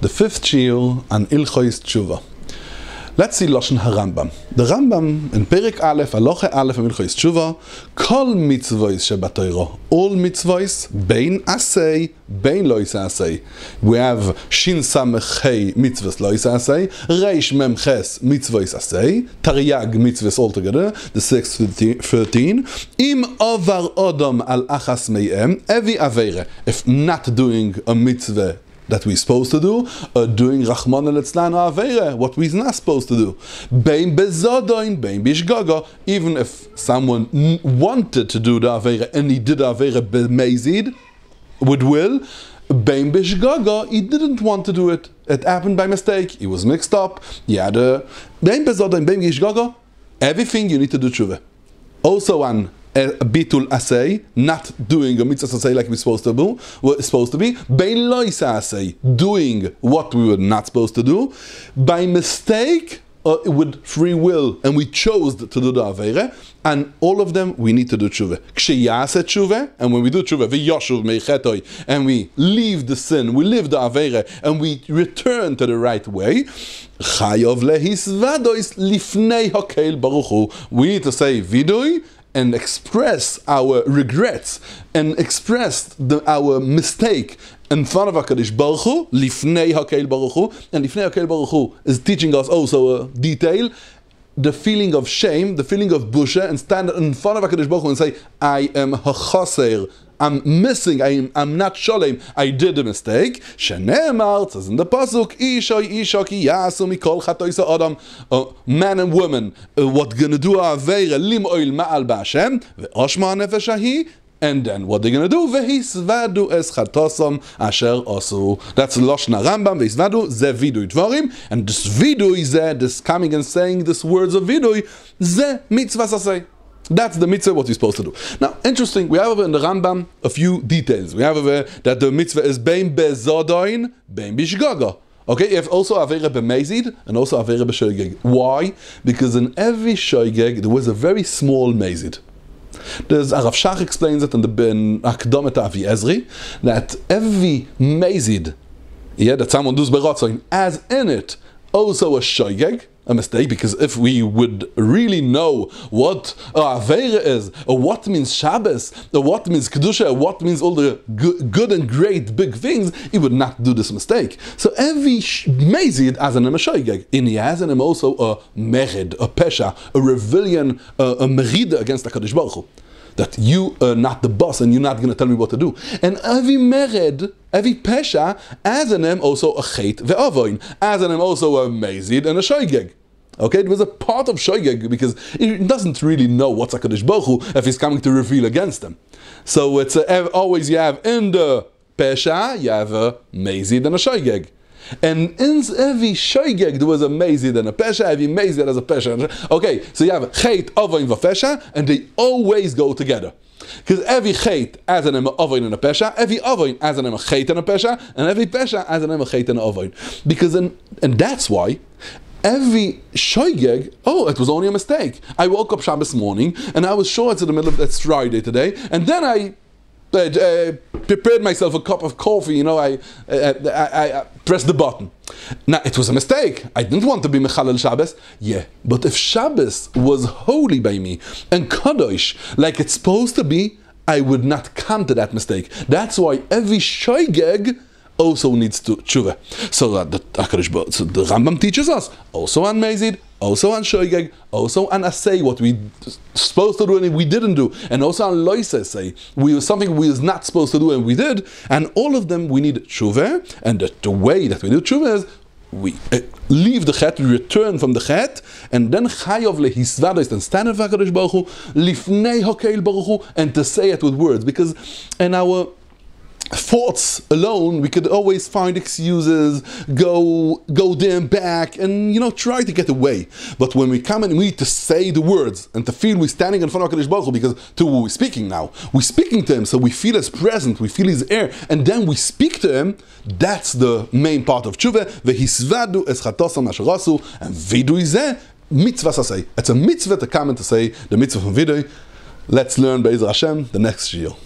The fifth shiur on Ilchois Teshuvah. Let's see Lashon HaRambam. The Rambam in Perek Aleph, Halacha Aleph in Ilchois Teshuvah, Kol mitzvahs shebaTorah, all mitzvahs, bein asay, bein lo asay. We have Shin Samech Hei mitzvahs lo asay, Reish Mem Ches mitzvahs asay, Taryag mitzvahs altogether, the 6:13. Im avar odom al achas me'em, every aveire, if not doing a mitzvah that we're supposed to do, or doing Rachmana litzlan Aveire, what we're not supposed to do. Bein bezodoin, bein bishgaga, even if someone wanted to do the Aveire and he did the Aveire b'mezid, with will, bein bishgaga, he didn't want to do it. It happened by mistake, he was mixed up, he had a bein bezodoin, bein bishgaga, everything you need to do tshuva. Also on bitul asay, not doing a mitzvah asay like we're supposed to be, bein lo asay, doing what we were not supposed to do, by mistake, with free will, and we chose to do the aveire, and all of them we need to do tshuva. Ksheyase tshuva, and when we do tshuva, v'yoshuv meichetoi, and we leave the sin, we leave the aveire, and we return to the right way. Chayov lehisvadois lifnei hakel baruch hu. We need to say vidui and express our regrets and express our mistake in front of HaKadosh Baruch Hu, Lifnei HaKeil Baruch Hu, and Lifnei HaKeil Baruch Hu is teaching us also a detail, the feeling of shame, the feeling of busha, and stand in front of HaKadosh Baruch Hu and say, I am hachaser, I'm missing, I'm not sholem, I did a mistake. Shene'emar, says in the pasuk, Isha ki yasu mikol chatoisa adam, man and woman, what gonna do aveira lim oil ma'al ba'Hashem, ve'oshma nefesh hahi, and then what they're gonna do? Ve'hisvadu es chatosam asher osu. That's Lashon HaRambam. Ve'hisvadu ze vidui dvarim, and this vidui ze, this coming and saying these words of vidui, ze mitzvah sasei. That's the mitzvah, what you're supposed to do. Now, interesting, we have over in the Rambam a few details. We have over that the mitzvah is bein bezodoin, bein bishgaga. Okay, you have also Aveire b'mezid and also Aveire b'shoigeg. Why? Because in every shoigeg there was a very small mezid. There's RAV Shech explains it in the Akdomet Avi Ezri, that every mezid, that someone does beratzain, has in it also a shoigeg, a mistake, because if we would really know what Aveira is, or what means Shabbos, or what means Kedusha, or what means all the good and great big things, he would not do this mistake. So every Mezid has an Shoigeg, and he has in him also a Merid, a Pesha, a rebellion, a Merida against the HaKadosh Baruch Hu. That you are not the boss and you're not going to tell me what to do. And every mered, every pesha, has in him also a chet ve'avoin, has in him also a mezid and a shoigeg. Okay, it was a part of shoigeg because he doesn't really know what's HaKadosh Baruch Hu if he's coming to reveal against him. So it's always you have in the pesha, you have a mezid and a shoigeg. And in every shoigeg there was a mezid and a pesha, every mezid has a pesha. Okay, so you have a chet, avoin, v'pesha, and they always go together. Because every chet has an avoin and a pesha, every avoin has an a chet and a pesha, and every pesha has an a chet and a avoin. Because and that's why every shoigeg, it was only a mistake. I woke up Shabbos morning and I was sure it's in the middle of it's Friday today, and then I prepared myself a cup of coffee, I pressed the button. Now, it was a mistake. I didn't want to be Mechalel Shabbos. Yeah, but if Shabbos was holy by me and Kadosh, like it's supposed to be, I would not come to that mistake. That's why every shoigeg also needs to tshuva. So the Rambam teaches us also on mezid, also on shoigeg, also on asay, what we supposed to do and we didn't do, and also on lois asay, something we was not supposed to do and we did, and all of them we need tshuva, and the way that we do tshuva is we leave the chet, we return from the chet, and then chayov lehisvados, and stand in HaKadosh Baruch Hu, lifnei hakeil baruch hu, and to say it with words, because in our thoughts alone, we could always find excuses, go there and back, and try to get away. But when we come and we need to say the words and to feel we're standing in front of HaKadosh Baruch Hu, because to who we're speaking now, we're speaking to Him, so we feel His presence, we feel His air, and then we speak to Him. That's the main part of tshuva. Ve'hisvadu es chatosam asher asu, and vidui zeh mitzvah sasei. It's a mitzvah to come and to say the mitzvah from vidui. Let's learn Be'ezras Hashem the next shiur.